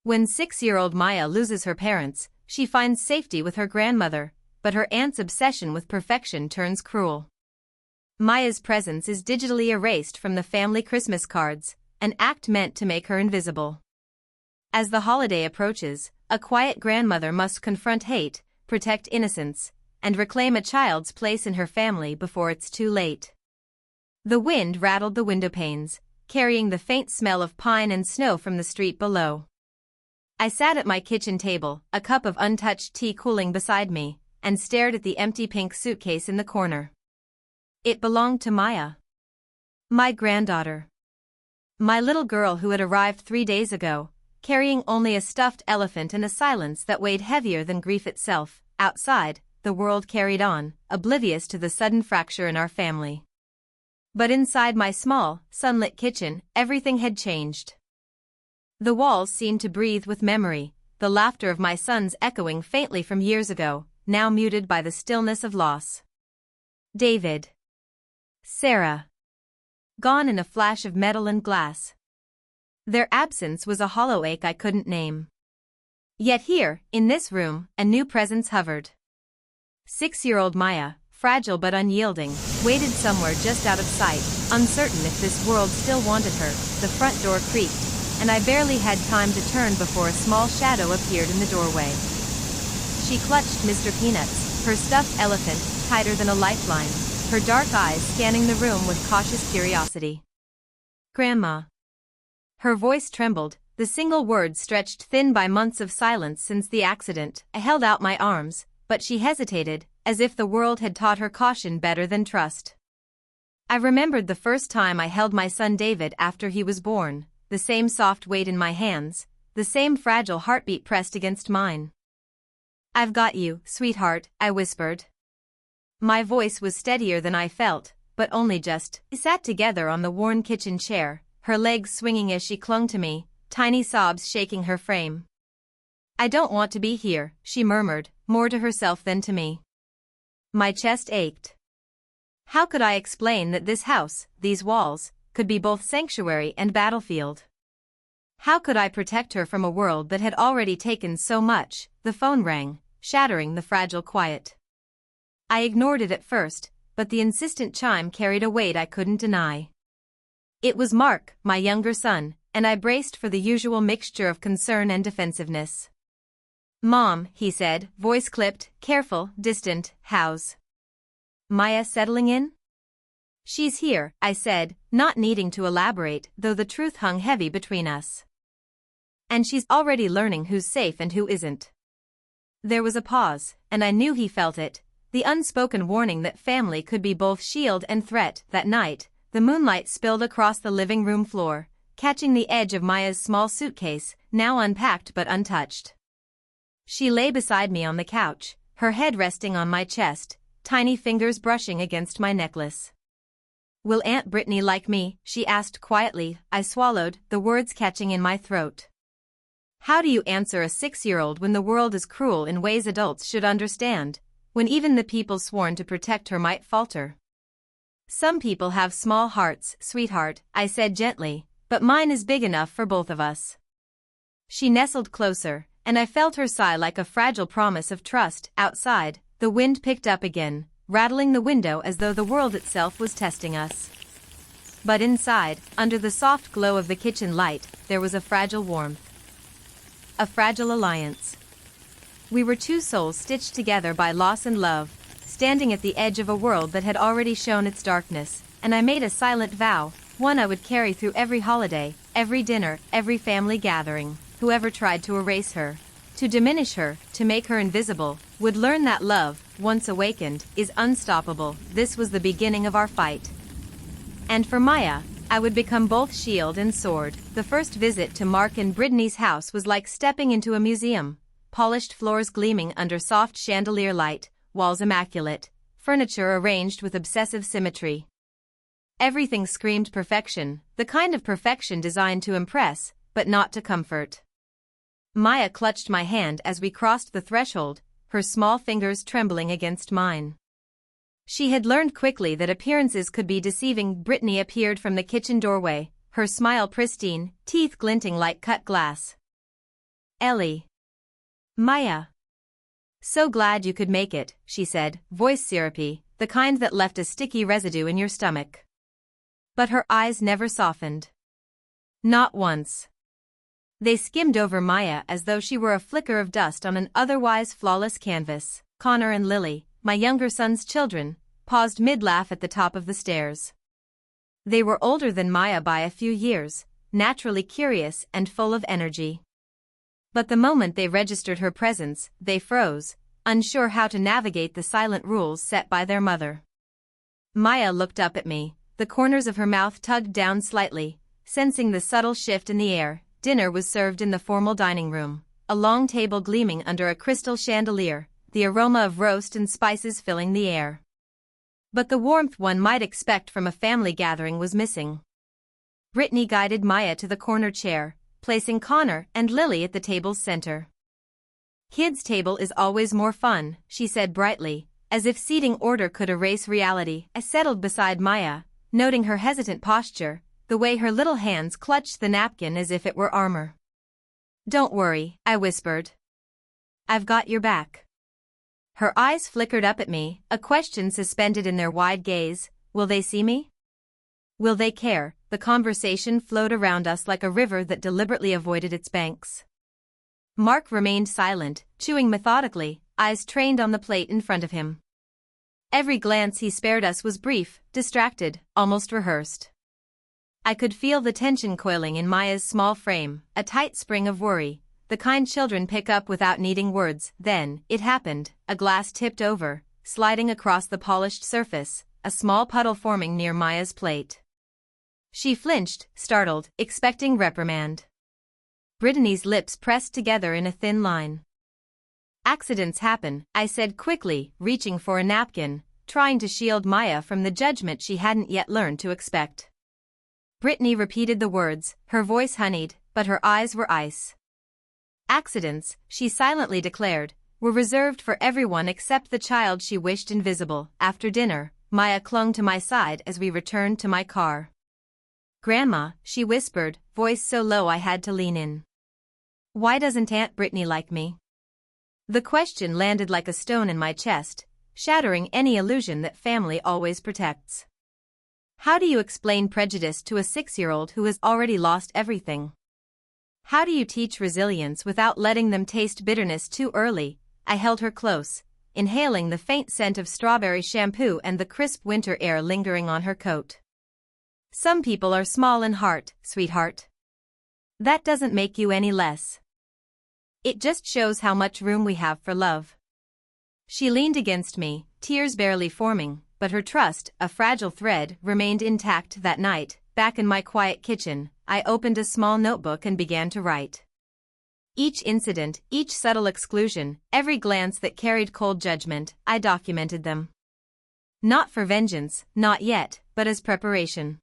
When 6-year-old Maya loses her parents, she finds safety with her grandmother, but her aunt's obsession with perfection turns cruel. Maya's presence is digitally erased from the family Christmas cards, an act meant to make her invisible. As the holiday approaches, a quiet grandmother must confront hate, protect innocence, and reclaim a child's place in her family before it's too late. The wind rattled the windowpanes, carrying the faint smell of pine and snow from the street below. I sat at my kitchen table, a cup of untouched tea cooling beside me, and stared at the empty pink suitcase in the corner. It belonged to Maya. My granddaughter. My little girl who had arrived 3 days ago, carrying only a stuffed elephant and a silence that weighed heavier than grief itself. Outside, the world carried on, oblivious to the sudden fracture in our family. But inside my small, sunlit kitchen, everything had changed. The walls seemed to breathe with memory, the laughter of my sons echoing faintly from years ago, now muted by the stillness of loss. David. Sarah. Gone in a flash of metal and glass. Their absence was a hollow ache I couldn't name. Yet here, in this room, a new presence hovered. 6-year-old Maya, fragile but unyielding, waited somewhere just out of sight, uncertain if this world still wanted her. The front door creaked, and I barely had time to turn before a small shadow appeared in the doorway. She clutched Mr. Peanuts, her stuffed elephant, tighter than a lifeline, her dark eyes scanning the room with cautious curiosity. Grandma. Her voice trembled, the single word stretched thin by months of silence since the accident. I held out my arms, but she hesitated, as if the world had taught her caution better than trust. I remembered the first time I held my son David after he was born, the same soft weight in my hands, the same fragile heartbeat pressed against mine. "I've got you, sweetheart," I whispered. My voice was steadier than I felt, but only just. We sat together on the worn kitchen chair, her legs swinging as she clung to me, tiny sobs shaking her frame. "I don't want to be here," she murmured, more to herself than to me. My chest ached. How could I explain that this house, these walls, could be both sanctuary and battlefield? How could I protect her from a world that had already taken so much? The phone rang, shattering the fragile quiet. I ignored it at first, but the insistent chime carried a weight I couldn't deny. It was Mark, my younger son, and I braced for the usual mixture of concern and defensiveness. "Mom," he said, voice clipped, careful, distant. "How's Maya settling in?" "She's here," I said, not needing to elaborate, though the truth hung heavy between us. "And she's already learning who's safe and who isn't." There was a pause, and I knew he felt it, the unspoken warning that family could be both shield and threat. That night, the moonlight spilled across the living room floor, catching the edge of Maya's small suitcase, now unpacked but untouched. She lay beside me on the couch, her head resting on my chest, tiny fingers brushing against my necklace. "Will Aunt Brittany like me?" she asked quietly. I swallowed, the words catching in my throat. How do you answer a 6-year-old when the world is cruel in ways adults should understand, when even the people sworn to protect her might falter? "Some people have small hearts, sweetheart," I said gently, "but mine is big enough for both of us." She nestled closer, and I felt her sigh like a fragile promise of trust. Outside, the wind picked up again, rattling the window as though the world itself was testing us. But inside, under the soft glow of the kitchen light, there was a fragile warmth. A fragile alliance. We were two souls stitched together by loss and love, standing at the edge of a world that had already shown its darkness, and I made a silent vow, one I would carry through every holiday, every dinner, every family gathering. Whoever tried to erase her, to diminish her, to make her invisible, would learn that love, once awakened, is unstoppable. This was the beginning of our fight. And for Maya, I would become both shield and sword. The first visit to Mark and Brittany's house was like stepping into a museum, polished floors gleaming under soft chandelier light, walls immaculate, furniture arranged with obsessive symmetry. Everything screamed perfection, the kind of perfection designed to impress, but not to comfort. Maya clutched my hand as we crossed the threshold, her small fingers trembling against mine. She had learned quickly that appearances could be deceiving. Brittany appeared from the kitchen doorway, her smile pristine, teeth glinting like cut glass. Ellie. Maya. So glad you could make it, she said, voice syrupy, the kind that left a sticky residue in your stomach. But her eyes never softened. Not once. They skimmed over Maya as though she were a flicker of dust on an otherwise flawless canvas. Connor and Lily, my younger son's children, paused mid-laugh at the top of the stairs. They were older than Maya by a few years, naturally curious and full of energy. But the moment they registered her presence, they froze, unsure how to navigate the silent rules set by their mother. Maya looked up at me, the corners of her mouth tugged down slightly, sensing the subtle shift in the air. Dinner was served in the formal dining room, a long table gleaming under a crystal chandelier, the aroma of roast and spices filling the air. But the warmth one might expect from a family gathering was missing. Brittany guided Maya to the corner chair, placing Connor and Lily at the table's center. "Kids' table is always more fun," she said brightly, as if seating order could erase reality. I settled beside Maya, noting her hesitant posture, the way her little hands clutched the napkin as if it were armor. "Don't worry," I whispered. "I've got your back." Her eyes flickered up at me, a question suspended in their wide gaze. Will they see me? Will they care? The conversation flowed around us like a river that deliberately avoided its banks. Mark remained silent, chewing methodically, eyes trained on the plate in front of him. Every glance he spared us was brief, distracted, almost rehearsed. I could feel the tension coiling in Maya's small frame, a tight spring of worry, the kind children pick up without needing words. Then, it happened, a glass tipped over, sliding across the polished surface, a small puddle forming near Maya's plate. She flinched, startled, expecting reprimand. Brittany's lips pressed together in a thin line. "Accidents happen," I said quickly, reaching for a napkin, trying to shield Maya from the judgment she hadn't yet learned to expect. Brittany repeated the words, her voice honeyed, but her eyes were ice. "Accidents," she silently declared, "were reserved for everyone except the child she wished invisible." After dinner, Maya clung to my side as we returned to my car. "Grandma," she whispered, voice so low I had to lean in. "Why doesn't Aunt Brittany like me?" The question landed like a stone in my chest, shattering any illusion that family always protects. How do you explain prejudice to a 6-year-old who has already lost everything? How do you teach resilience without letting them taste bitterness too early? I held her close, inhaling the faint scent of strawberry shampoo and the crisp winter air lingering on her coat. "Some people are small in heart, sweetheart. That doesn't make you any less. It just shows how much room we have for love." She leaned against me, tears barely forming, but her trust, a fragile thread, remained intact. That night, back in my quiet kitchen, I opened a small notebook and began to write. Each incident, each subtle exclusion, every glance that carried cold judgment, I documented them. Not for vengeance, not yet, but as preparation.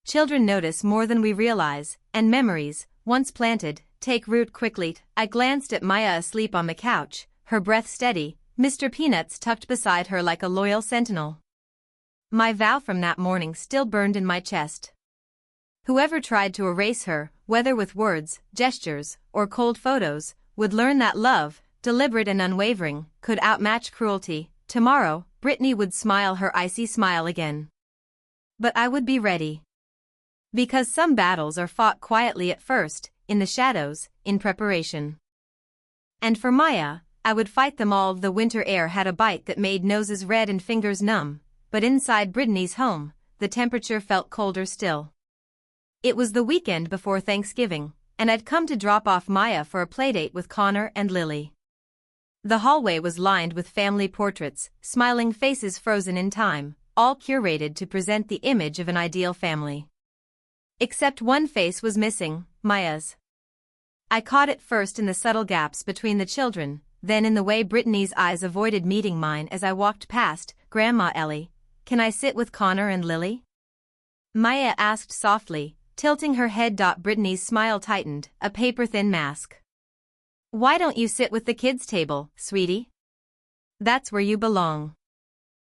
Children notice more than we realize, and memories, once planted, take root quickly. I glanced at Maya asleep on the couch, her breath steady, Mr. Peanuts tucked beside her like a loyal sentinel. My vow from that morning still burned in my chest. Whoever tried to erase her, whether with words, gestures, or cold photos, would learn that love, deliberate and unwavering, could outmatch cruelty. Tomorrow, Brittany would smile her icy smile again. But I would be ready. Because some battles are fought quietly at first, in the shadows, in preparation. And for Maya, I would fight them all. The winter air had a bite that made noses red and fingers numb, but inside Brittany's home, the temperature felt colder still. It was the weekend before Thanksgiving, and I'd come to drop off Maya for a playdate with Connor and Lily. The hallway was lined with family portraits, smiling faces frozen in time, all curated to present the image of an ideal family. Except one face was missing, Maya's. I caught it first in the subtle gaps between the children, then in the way Brittany's eyes avoided meeting mine as I walked past. "Grandma Ellie, can I sit with Connor and Lily?" Maya asked softly, tilting her head. Brittany's smile tightened, a paper-thin mask. "Why don't you sit with the kids' table, sweetie? That's where you belong."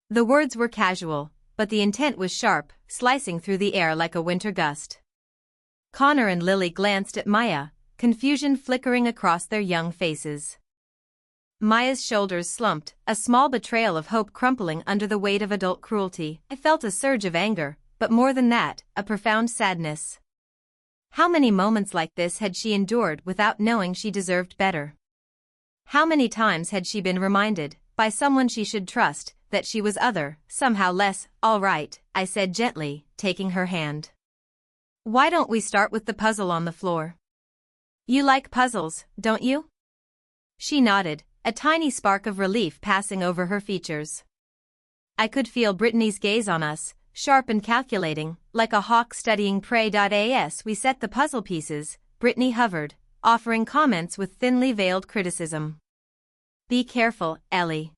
The words were casual, but the intent was sharp, slicing through the air like a winter gust. Connor and Lily glanced at Maya, confusion flickering across their young faces. Maya's shoulders slumped, a small betrayal of hope crumpling under the weight of adult cruelty. I felt a surge of anger, but more than that, a profound sadness. How many moments like this had she endured without knowing she deserved better? How many times had she been reminded, by someone she should trust, that she was other, somehow less? All right, I said gently, taking her hand. Why don't we start with the puzzle on the floor? You like puzzles, don't you? She nodded, a tiny spark of relief passing over her features. I could feel Brittany's gaze on us, sharp and calculating, like a hawk studying prey. As we set the puzzle pieces, Brittany hovered, offering comments with thinly veiled criticism. Be careful, Ellie.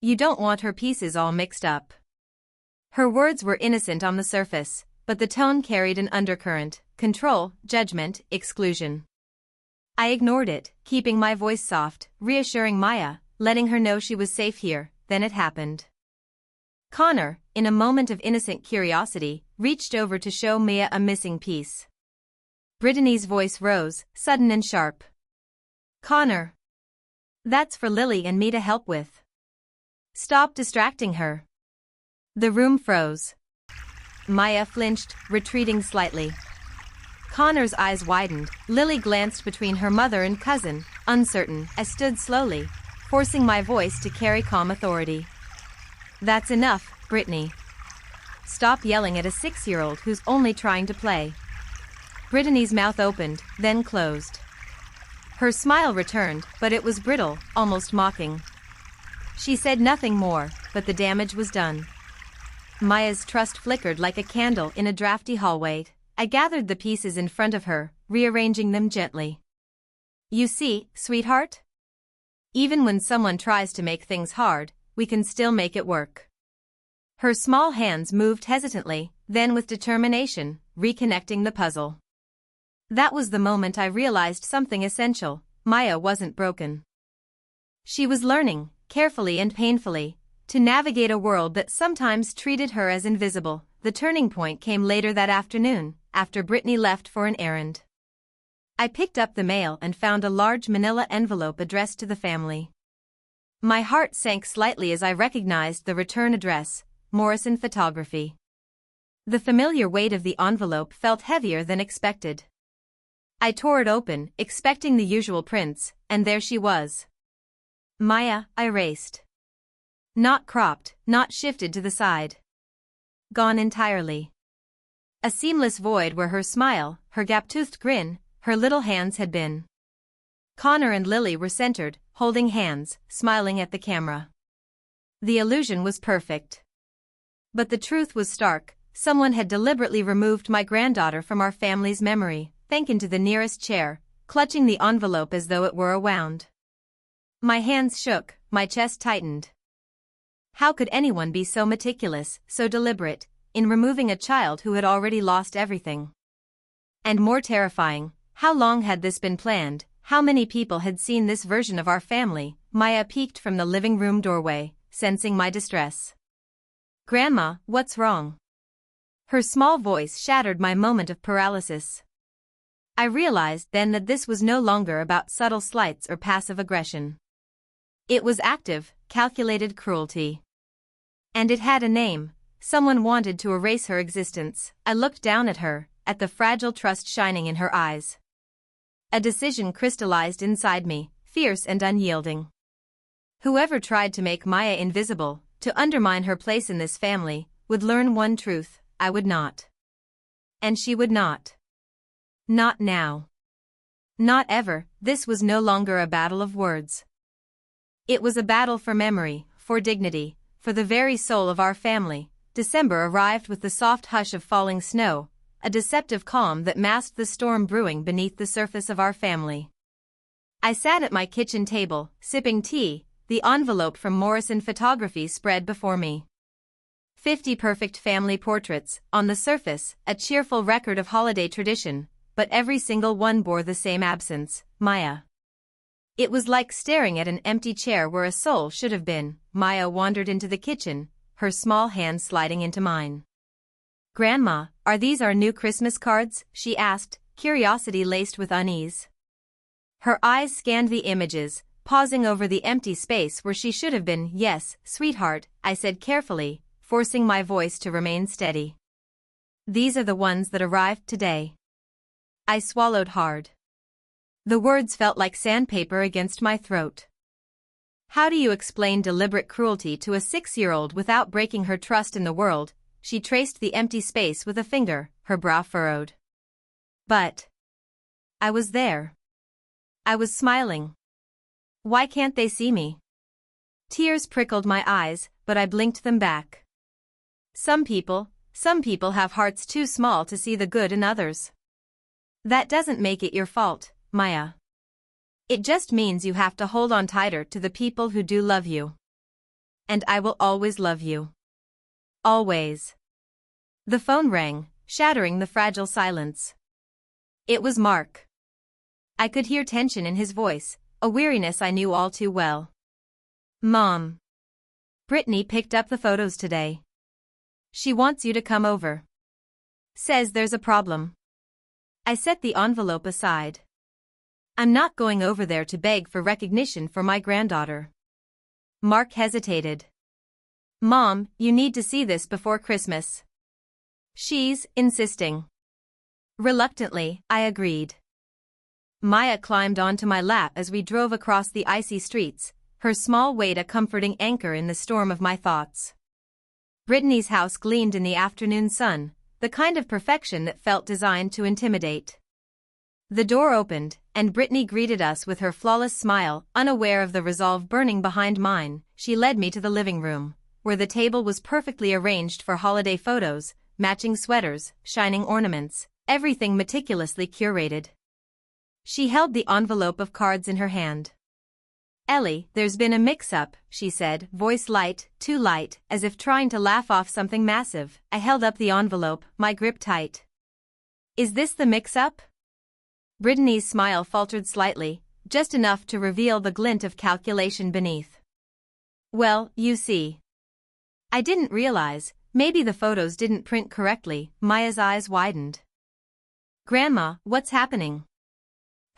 You don't want her pieces all mixed up. Her words were innocent on the surface, but the tone carried an undercurrent: control, judgment, exclusion. I ignored it, keeping my voice soft, reassuring Maya, letting her know she was safe here. Then it happened. Connor, in a moment of innocent curiosity, reached over to show Maya a missing piece. Brittany's voice rose, sudden and sharp. Connor. That's for Lily and me to help with. Stop distracting her. The room froze. Maya flinched, retreating slightly. Connor's eyes widened. Lily glanced between her mother and cousin, uncertain. I stood slowly, forcing my voice to carry calm authority. That's enough, Brittany. Stop yelling at a 6-year-old who's only trying to play. Brittany's mouth opened, then closed. Her smile returned, but it was brittle, almost mocking. She said nothing more, but the damage was done. Maya's trust flickered like a candle in a drafty hallway. I gathered the pieces in front of her, rearranging them gently. You see, sweetheart? Even when someone tries to make things hard, we can still make it work. Her small hands moved hesitantly, then with determination, reconnecting the puzzle. That was the moment I realized something essential: Maya wasn't broken. She was learning, carefully and painfully, to navigate a world that sometimes treated her as invisible. The turning point came later that afternoon, after Brittany left for an errand. I picked up the mail and found a large manila envelope addressed to the family. My heart sank slightly as I recognized the return address: Morrison Photography. The familiar weight of the envelope felt heavier than expected. I tore it open, expecting the usual prints, and there she was. Maya, I raced. Not cropped, not shifted to the side. Gone entirely. A seamless void where her smile, her gap-toothed grin, her little hands had been. Connor and Lily were centered, holding hands, smiling at the camera. The illusion was perfect. But the truth was stark: someone had deliberately removed my granddaughter from our family's memory. Sank into the nearest chair, clutching the envelope as though it were a wound. My hands shook, my chest tightened. How could anyone be so meticulous, so deliberate, in removing a child who had already lost everything? And more terrifying, how long had this been planned? How many people had seen this version of our family? Maya peeked from the living room doorway, sensing my distress. Grandma, what's wrong? Her small voice shattered my moment of paralysis. I realized then that this was no longer about subtle slights or passive aggression. It was active, calculated cruelty. And it had a name. Someone wanted to erase her existence. I looked down at her, at the fragile trust shining in her eyes. A decision crystallized inside me, fierce and unyielding. Whoever tried to make Maya invisible, to undermine her place in this family, would learn one truth: I would not. And she would not. Not now. Not ever. This was no longer a battle of words. It was a battle for memory, for dignity, for the very soul of our family. December arrived with the soft hush of falling snow, a deceptive calm that masked the storm brewing beneath the surface of our family. I sat at my kitchen table, sipping tea, the envelope from Morrison Photography spread before me. 50 perfect family portraits, on the surface, a cheerful record of holiday tradition, but every single one bore the same absence: Maya. It was like staring at an empty chair where a soul should have been. Maya wandered into the kitchen, her small hand sliding into mine. Grandma, are these our new Christmas cards? She asked, curiosity laced with unease. Her eyes scanned the images, pausing over the empty space where she should have been. "Yes, sweetheart," I said carefully, forcing my voice to remain steady. "These are the ones that arrived today." I swallowed hard. The words felt like sandpaper against my throat. "How do you explain deliberate cruelty to a 6-year-old without breaking her trust in the world?" She traced the empty space with a finger, her brow furrowed. "But I was there. I was smiling. Why can't they see me?" Tears prickled my eyes, but I blinked them back. Some people have hearts too small to see the good in others. That doesn't make it your fault, Maya. It just means you have to hold on tighter to the people who do love you. And I will always love you. Always. The phone rang, shattering the fragile silence. It was Mark. I could hear tension in his voice, a weariness I knew all too well. "Mom. Brittany picked up the photos today. She wants you to come over. Says there's a problem." I set the envelope aside. "I'm not going over there to beg for recognition for my granddaughter." Mark hesitated. "Mom, you need to see this before Christmas." She's insisting. Reluctantly, I agreed. Maya climbed onto my lap as we drove across the icy streets, her small weight a comforting anchor in the storm of my thoughts. Brittany's house gleamed in the afternoon sun, the kind of perfection that felt designed to intimidate. The door opened, and Brittany greeted us with her flawless smile. Unaware of the resolve burning behind mine, she led me to the living room, where the table was perfectly arranged for holiday photos, matching sweaters, shining ornaments, everything meticulously curated. She held the envelope of cards in her hand. "Ellie, there's been a mix-up," she said, voice light, too light, as if trying to laugh off something massive. I held up the envelope, my grip tight. "Is this the mix-up?" Brittany's smile faltered slightly, just enough to reveal the glint of calculation beneath. "Well, you see. I didn't realize, maybe the photos didn't print correctly." Maya's eyes widened. "Grandma, what's happening?"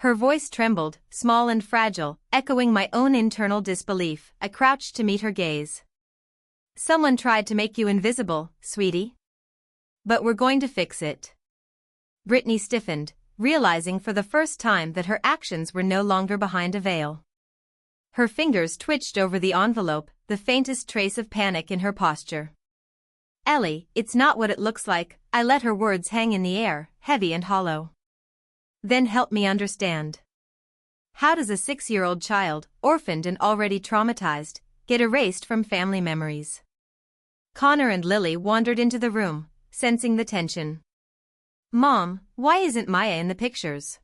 Her voice trembled, small and fragile, echoing my own internal disbelief. I crouched to meet her gaze. "Someone tried to make you invisible, sweetie. But we're going to fix it." Brittany stiffened, realizing for the first time that her actions were no longer behind a veil. Her fingers twitched over the envelope, the faintest trace of panic in her posture. "Ellie, it's not what it looks like." I let her words hang in the air, heavy and hollow. "Then help me understand. How does a 6-year-old child, orphaned and already traumatized, get erased from family memories?" Connor and Lily wandered into the room, sensing the tension. "Mom, why isn't Maya in the pictures?"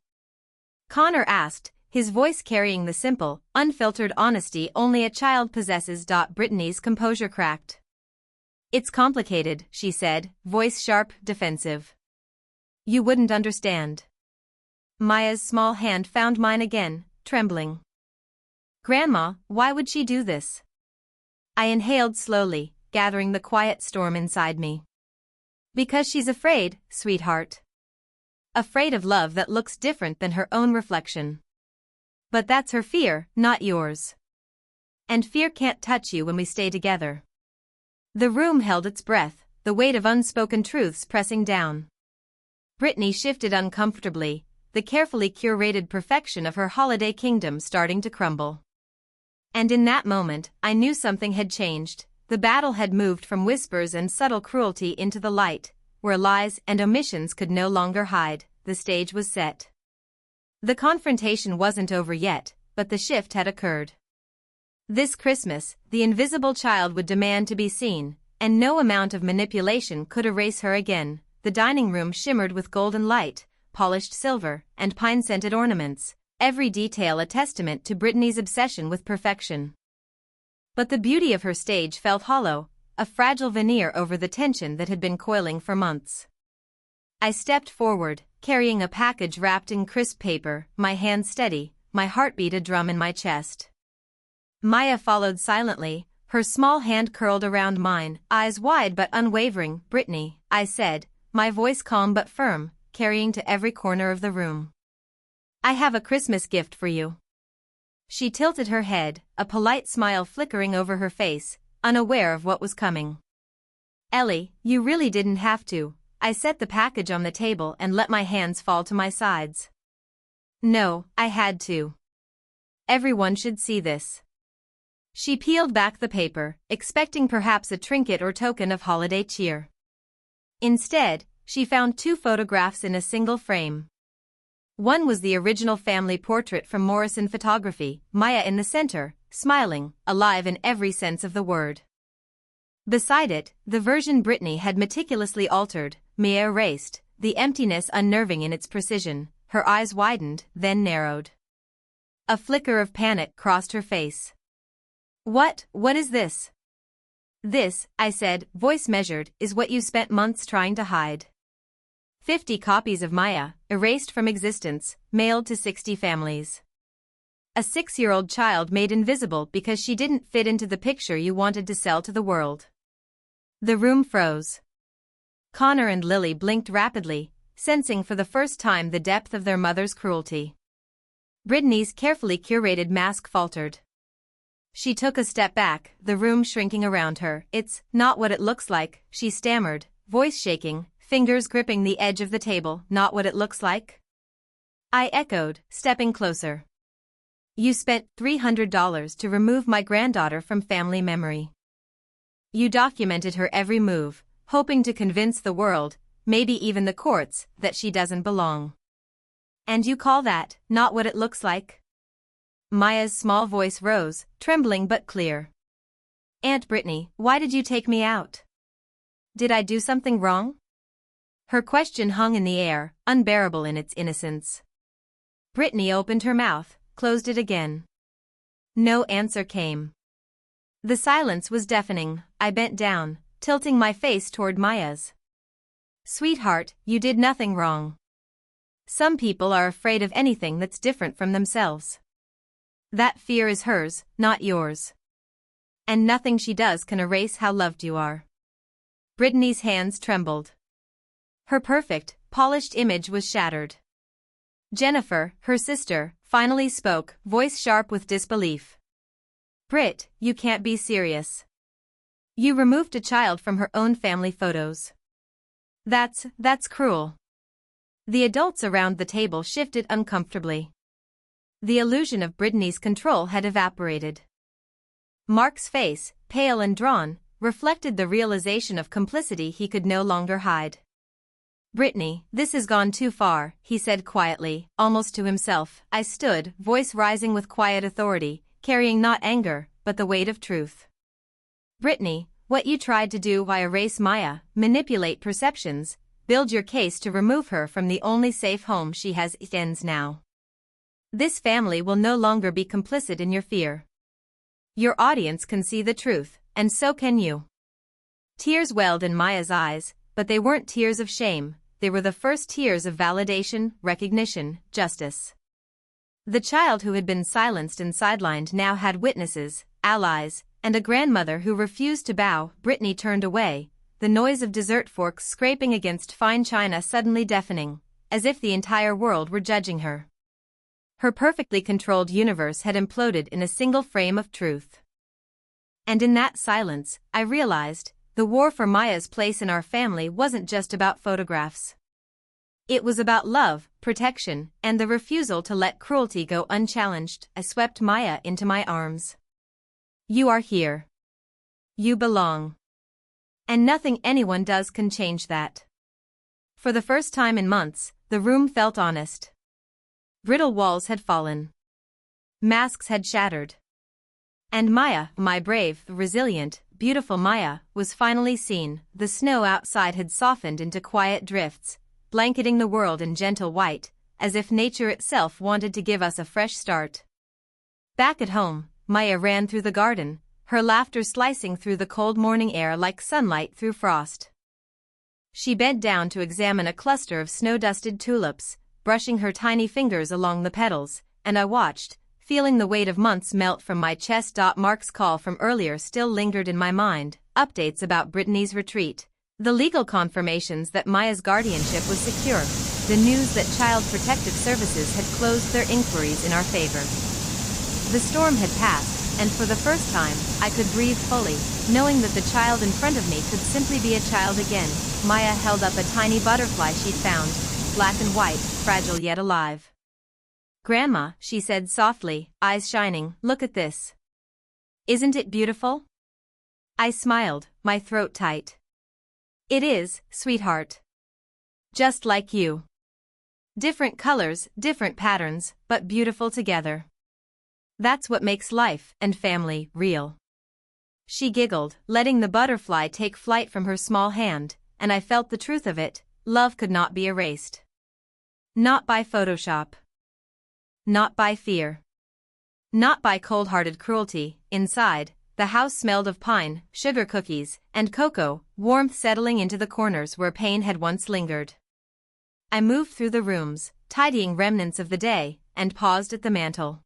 Connor asked, his voice carrying the simple, unfiltered honesty only a child possesses. Brittany's composure cracked. "It's complicated," she said, voice sharp, defensive. "You wouldn't understand." Maya's small hand found mine again, trembling. "Grandma, why would she do this?" I inhaled slowly, gathering the quiet storm inside me. "Because she's afraid, sweetheart. Afraid of love that looks different than her own reflection. But that's her fear, not yours. And fear can't touch you when we stay together." The room held its breath, the weight of unspoken truths pressing down. Brittany shifted uncomfortably, the carefully curated perfection of her holiday kingdom starting to crumble. And in that moment, I knew something had changed. The battle had moved from whispers and subtle cruelty into the light, where lies and omissions could no longer hide. The stage was set. The confrontation wasn't over yet, but the shift had occurred. This Christmas, the invisible child would demand to be seen, and no amount of manipulation could erase her again. The dining room shimmered with golden light, polished silver, and pine-scented ornaments, every detail a testament to Brittany's obsession with perfection. But the beauty of her stage felt hollow, a fragile veneer over the tension that had been coiling for months. I stepped forward, carrying a package wrapped in crisp paper, my hand steady, my heartbeat a drum in my chest. Maya followed silently, her small hand curled around mine, eyes wide but unwavering. "Brittany," I said, my voice calm but firm, carrying to every corner of the room. I have a Christmas gift for you. She tilted her head, a polite smile flickering over her face, unaware of what was coming. Ellie, you really didn't have to. I set the package on the table and let my hands fall to my sides. No, I had to. Everyone should see this. She peeled back the paper, expecting perhaps a trinket or token of holiday cheer. Instead, she found 2 photographs in a single frame. One was the original family portrait from Morrison Photography, Maya in the center, smiling, alive in every sense of the word. Beside it, the version Brittany had meticulously altered, Maya erased, the emptiness unnerving in its precision. Her eyes widened, then narrowed. A flicker of panic crossed her face. What is this? This, I said, voice measured, is what you spent months trying to hide. 50 copies of Maya, erased from existence, mailed to 60 families. A 6-year-old child made invisible because she didn't fit into the picture you wanted to sell to the world. The room froze. Connor and Lily blinked rapidly, sensing for the first time the depth of their mother's cruelty. Brittany's carefully curated mask faltered. She took a step back, the room shrinking around her. It's not what it looks like, she stammered, voice shaking, fingers gripping the edge of the table. Not what it looks like? I echoed, stepping closer. You spent $300 to remove my granddaughter from family memory. You documented her every move, hoping to convince the world, maybe even the courts, that she doesn't belong. And you call that not what it looks like? Maya's small voice rose, trembling but clear. Aunt Brittany, why did you take me out? Did I do something wrong? Her question hung in the air, unbearable in its innocence. Brittany opened her mouth, closed it again. No answer came. The silence was deafening. I bent down, tilting my face toward Maya's. Sweetheart, you did nothing wrong. Some people are afraid of anything that's different from themselves. That fear is hers, not yours. And nothing she does can erase how loved you are. Brittany's hands trembled. Her perfect, polished image was shattered. Jennifer, her sister, finally spoke, voice sharp with disbelief. Britt, you can't be serious. You removed a child from her own family photos. That's cruel. The adults around the table shifted uncomfortably. The illusion of Brittany's control had evaporated. Mark's face, pale and drawn, reflected the realization of complicity he could no longer hide. Brittany, this has gone too far, he said quietly, almost to himself. I stood, voice rising with quiet authority, carrying not anger, but the weight of truth. Brittany, what you tried to do was erase Maya, manipulate perceptions, build your case to remove her from the only safe home she has. It ends now. This family will no longer be complicit in your fear. Your audience can see the truth, and so can you. Tears welled in Maya's eyes, but they weren't tears of shame, they were the first tears of validation, recognition, justice. The child who had been silenced and sidelined now had witnesses, allies, and a grandmother who refused to bow. Brittany turned away, the noise of dessert forks scraping against fine china suddenly deafening, as if the entire world were judging her. Her perfectly controlled universe had imploded in a single frame of truth. And in that silence, I realized, the war for Maya's place in our family wasn't just about photographs. It was about love, protection, and the refusal to let cruelty go unchallenged. I swept Maya into my arms. You are here. You belong. And nothing anyone does can change that. For the first time in months, the room felt honest. Brittle walls had fallen. Masks had shattered. And Maya, my brave, resilient, beautiful Maya, was finally seen. The snow outside had softened into quiet drifts, blanketing the world in gentle white, as if nature itself wanted to give us a fresh start. Back at home, Maya ran through the garden, her laughter slicing through the cold morning air like sunlight through frost. She bent down to examine a cluster of snow-dusted tulips, brushing her tiny fingers along the petals, and I watched, feeling the weight of months melt from my chest. Mark's call from earlier still lingered in my mind, updates about Brittany's retreat, the legal confirmations that Maya's guardianship was secure. the news that Child Protective Services had closed their inquiries in our favor. The storm had passed, and for the first time, I could breathe fully, knowing that the child in front of me could simply be a child again. Maya held up a tiny butterfly she'd found, black and white, fragile yet alive. "Grandma," she said softly, eyes shining, "look at this. Isn't it beautiful?" I smiled, my throat tight. "It is, sweetheart. Just like you. Different colors, different patterns, but beautiful together. That's what makes life and family real." She giggled, letting the butterfly take flight from her small hand, and I felt the truth of it. Love could not be erased. Not by Photoshop. Not by fear. Not by cold-hearted cruelty. Inside, the house smelled of pine, sugar cookies, and cocoa, warmth settling into the corners where pain had once lingered. I moved through the rooms, tidying remnants of the day, and paused at the mantel.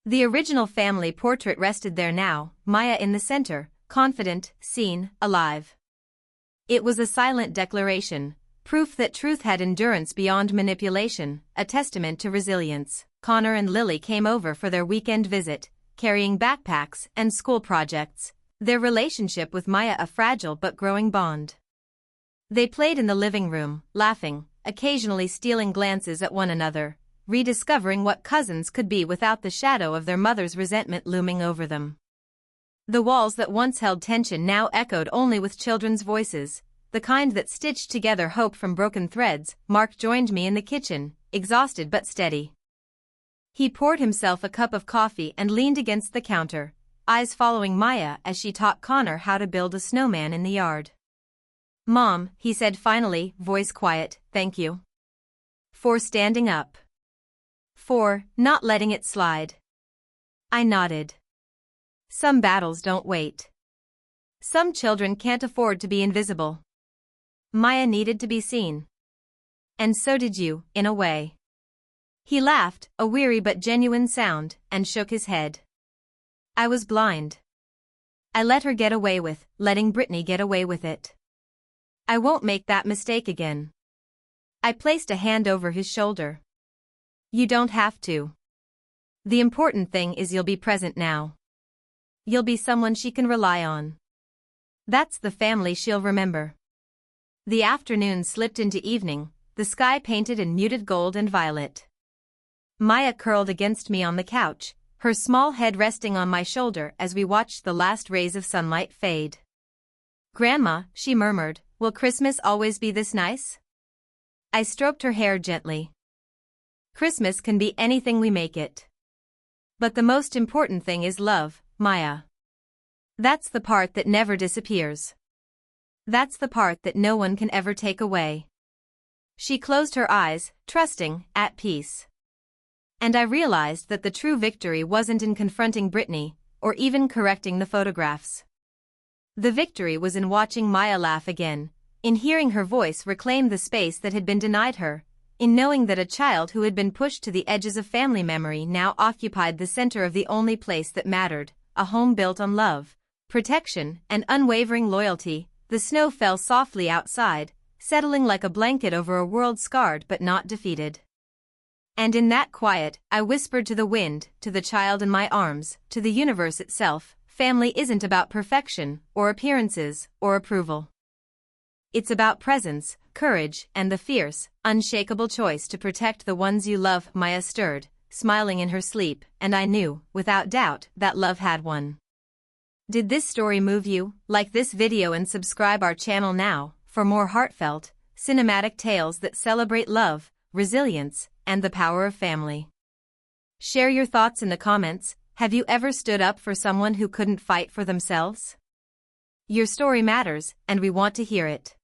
The original family portrait rested there now, Maya in the center, confident, seen, alive. It was a silent declaration, proof that truth had endurance beyond manipulation, a testament to resilience. Connor and Lily came over for their weekend visit, carrying backpacks and school projects, their relationship with Maya a fragile but growing bond. They played in the living room, laughing, occasionally stealing glances at one another, rediscovering what cousins could be without the shadow of their mother's resentment looming over them. The walls that once held tension now echoed only with children's voices, the kind that stitched together hope from broken threads. Mark joined me in the kitchen, exhausted but steady. He poured himself a cup of coffee and leaned against the counter, eyes following Maya as she taught Connor how to build a snowman in the yard. "Mom," he said finally, voice quiet, "thank you. For standing up. For not letting it slide." I nodded. Some battles don't wait. Some children can't afford to be invisible. Maya needed to be seen. And so did you, in a way. He laughed, a weary but genuine sound, and shook his head. I was blind. I let her get away with letting Brittany get away with it. I won't make that mistake again. I placed a hand over his shoulder. You don't have to. The important thing is you'll be present now. You'll be someone she can rely on. That's the family she'll remember. The afternoon slipped into evening, the sky painted in muted gold and violet. Maya curled against me on the couch, her small head resting on my shoulder as we watched the last rays of sunlight fade. "Grandma," she murmured, "will Christmas always be this nice?" I stroked her hair gently. "Christmas can be anything we make it. But the most important thing is love, Maya. That's the part that never disappears. That's the part that no one can ever take away." She closed her eyes, trusting, at peace. And I realized that the true victory wasn't in confronting Brittany, or even correcting the photographs. The victory was in watching Maya laugh again, in hearing her voice reclaim the space that had been denied her, in knowing that a child who had been pushed to the edges of family memory now occupied the center of the only place that mattered, a home built on love, protection, and unwavering loyalty. The snow fell softly outside, settling like a blanket over a world scarred but not defeated. And in that quiet, I whispered to the wind, to the child in my arms, to the universe itself, family isn't about perfection, or appearances, or approval. It's about presence, courage, and the fierce, unshakable choice to protect the ones you love. Maya stirred, smiling in her sleep, and I knew, without doubt, that love had won. Did this story move you? Like this video and subscribe our channel now, for more heartfelt, cinematic tales that celebrate love, resilience, and the power of family. Share your thoughts in the comments. Have you ever stood up for someone who couldn't fight for themselves? Your story matters, and we want to hear it.